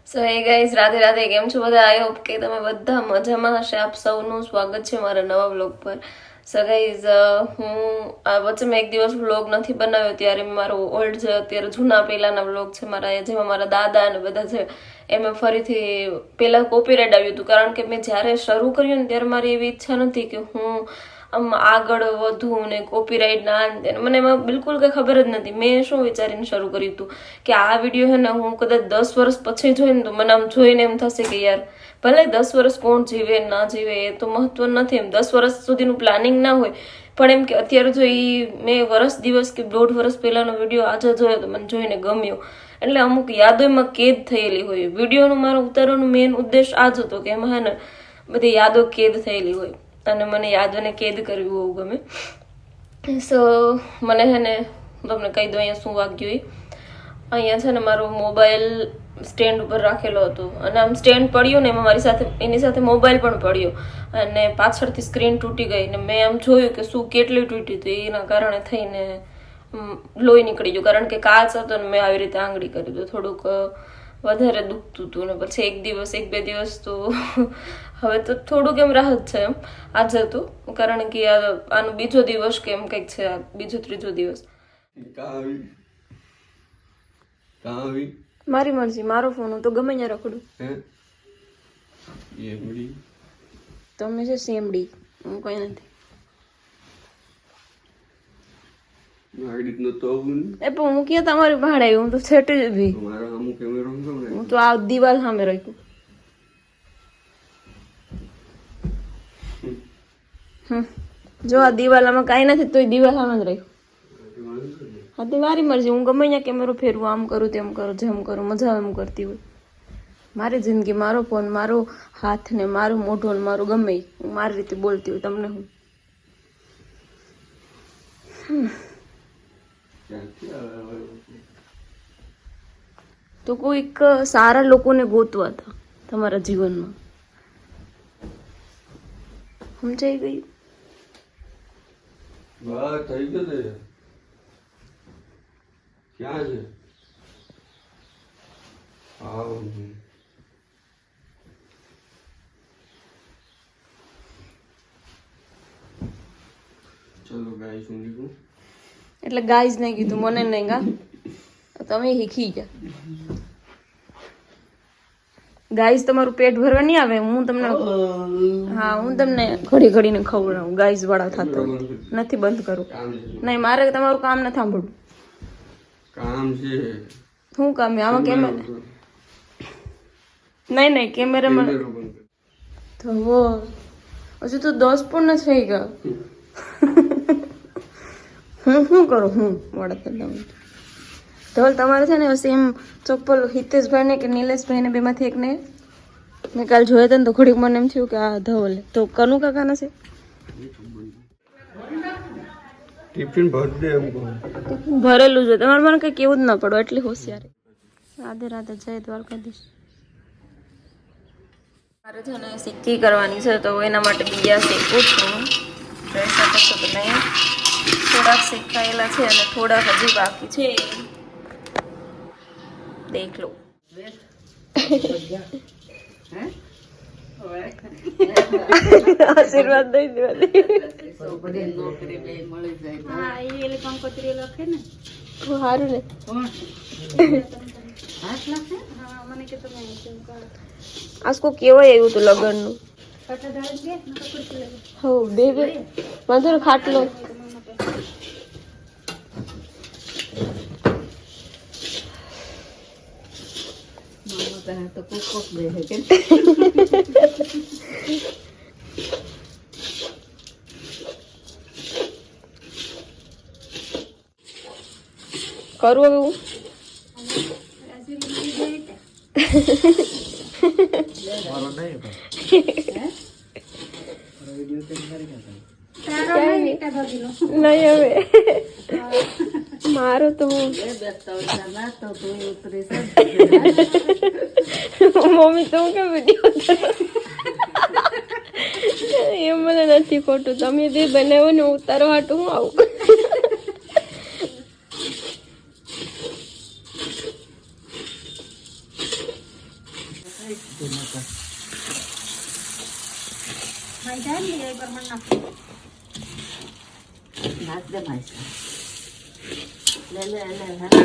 સો hey guys, Radhe Radhe. કેમ છો બધા? આઈ હોપ કે તમે બધા મજામાં હશે. આપ સૌનું સ્વાગત છે મારા નવા વ્લોગ પર. સો ગાઈઝ, હું વચ્ચે મેં એક દિવસ વ્લોગ નથી બનાવ્યો, ત્યારે મેં મારો ઓલ્ડ જે અત્યારે જૂના પહેલાના વ્લોગ છે મારા, જેમાં મારા દાદા અને બધા છે એ મેં ફરીથી પહેલાં કોપીરાઇટ આવ્યું હતું. કારણ કે મેં જ્યારે શરૂ કર્યું ને ત્યારે મારી એવી ઈચ્છા નથી કે હું આમ આગળ વધું ને કોપીરાઇટ ના મને એમાં બિલકુલ કંઈ ખબર જ નથી. મેં શું વિચારીને શરૂ કર્યું હતું કે આ વિડીયો છે ને હું કદાચ 10 વર્ષ પછી જોઈને તો મને આમ જોઈને એમ થશે કે યાર ભલે 10 વર્ષ કોણ જીવે ના જીવે એ તો મહત્વ નથી. એમ 10 વર્ષ સુધીનું પ્લાનિંગ ના હોય, પણ એમ કે અત્યારે જો એ મેં વર્ષ દિવસ કે 1.5 વર્ષ પહેલાનો વિડીયો આજે જોયો તો મને જોઈને ગમ્યો. એટલે અમુક યાદો એમાં કેદ થયેલી હોય. વિડીયોનું મારો ઉતારવાનો મેઇન ઉદ્દેશ આ જ હતો કે એમાં હે ને બધી યાદો કેદ થયેલી હોય અને મને યાદોને કેદ કરવી બહુ ગમે. સો મને હે ને તમને કહી દઉં અહીંયા શું વાગ્યું. અહીંયા છે ને મારો મોબાઈલ સ્ટેન્ડ ઉપર રાખેલો હતો અને આમ સ્ટેન્ડ પડ્યું ને એમાં મારી સાથે એની સાથે મોબાઈલ પણ પડ્યો અને પાછળથી સ્ક્રીન તૂટી ગઈ ને મેં આમ જોયું કે શું કેટલી તૂટી હતી. એના કારણે થઈને લોહી નીકળી ગયું. કારણ કે કાચ હતો ને મેં આવી રીતે આંગળી કરી તો થોડુંક વધારે દુખતું હતું ને પછી એક દિવસ 1-2 દિવસ તો હવે તો થોડુંક એમ રાહત છે એમ આજે તો, કારણ કે આનો બીજો દિવસ કે એમ કંઈક છે, બીજો 3જો દિવસ. મારી મરજી, મારો ફોન હું તો ગમે ત્યાં રખડું. તમે છે સેમડી, હું કઈ નથી. એ પણ હું ક્યાં તમારી ભાડે આવી, હું તો છેટે જ ભી, હું તો આ દિવાલ સામે રાખ્યું. જો આ દિવાલમાં કઈ નથી તોય દિવાલ સામે જ રાખ્યું. હા તે મારી મરજી, હું ગમે ત્યાં કેમેરો ફેરવું, આમ કરું તેમ કરું, જેમ કરું મજા એમ કરતી હોય. મારી જિંદગી, મારો ફોન, મારો હાથ ને મારું મોઢું ને મારું ગમે હું મારી રીતે બોલતી હોય. તમને હું તો કોઈક સારા લોકોને ગોતવા હતા તમારા જીવનમાં, સમજાઈ ગયું? થઈ ગયું. ક્યાં છે? ચલો ગાઈસ, હું લીધું એટલે ગાઈઝ નહીં કીધું, મને નહીં ગા, તમે શીખી ગયા. ગાઈઝ તમારું પેટ ભરવા નહીં આવે, હું તમને હા હું તમને ઘડી ઘડીને ખવડાવું. ગાઈઝ વાળા થતો નથી, બંધ કરું. નહીં, મારે તમારું કામ નથી સાંભળવું. કામ છે. શું કામ છે આમાં? કેમેરા નહીં કેમેરામાં તો હજુ તો 10 પણ ન થઈ ગયા. હું શું કરું? હું મોડા ધવલ તમારે છે ને સેમ ચપ્પલ હિતેશભાઈ ને કે નિલેશભાઈ ને બેમાંથી એકને મેં કાલ જોયા હતા ને તો ઘડીક મને એમ થયું કે આ ધવલ તો કનુ કાકાના છે. ટિફિન ભર દે એમ કહું. ભરેલું છે તમારે, મને કઈ કેવું જ ના પડો એટલી હોશિયારી. રાધે રાધે, જય દ્વારકાધીશ. મારે છે ને સિક્કી કરવાની છે તો એના માટે બીજા શીખું છું. જોઈ શકો છો તમે, થોડાક શીખાયેલા છે અને થોડાક હજી બાકી છે. દેખ લો. આશીર્વાદ દઈ દેવા સારું ને. આસકો કેવાય એવું હતું લગ્ન નું. હો બે વાંધો ને, ખાટલો કરું હવે હું. નહીં હવે મારો તો મમ્મી તો હું કેમ વિડીયો એમ મને નથી ખોટું. તમે જે બનાવો ને ઉતારવા હાટું હું આવું. હાથ દે ભાઈ લે લે લે હાથ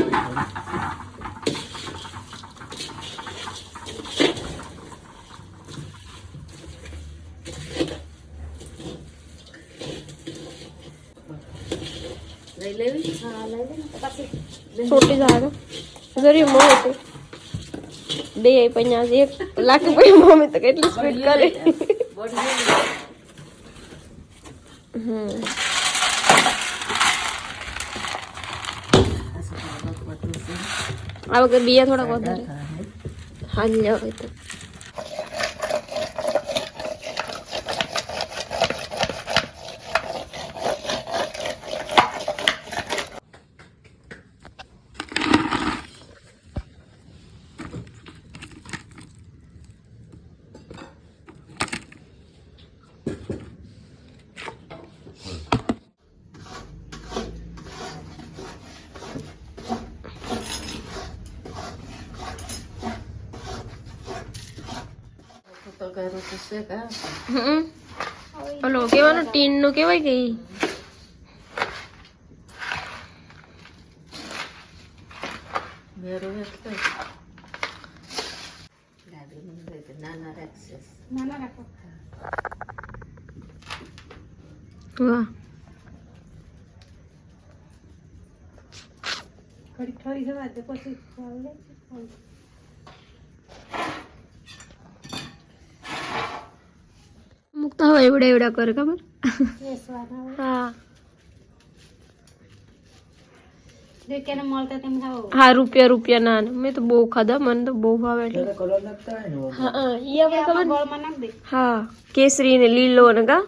લઈ લેવી હા લઈ લે પછી छोटी जाएगा जरी मोटी दे 50 1 लाख रुपये मम्मी तो કેટલી સ્પીડ કરે બોડી આ વગર બીયા થોડા વધારે હા લ્યો તો તો કરું તો છે કા ઓલો કેવાનો ટીન નો કેવાય કે મેરો એટલે ગાડી મને નાના રાખશે નાના રાખો વાહ થોડી જવા દે પછી આવડે મુકતા હોય એવડા એવડા કરે ખબર હા દેખેને મળતા તેમ ખાવ હા રૂપિયા ના મેં તો બહુ ખાધા મને તો બહુ ભાવે એટલે કલર નાખતા હોય ને હા ઈ આપણે ખબર ગોળમાં નાખ દે હા કેસરી ને લીલો ને કા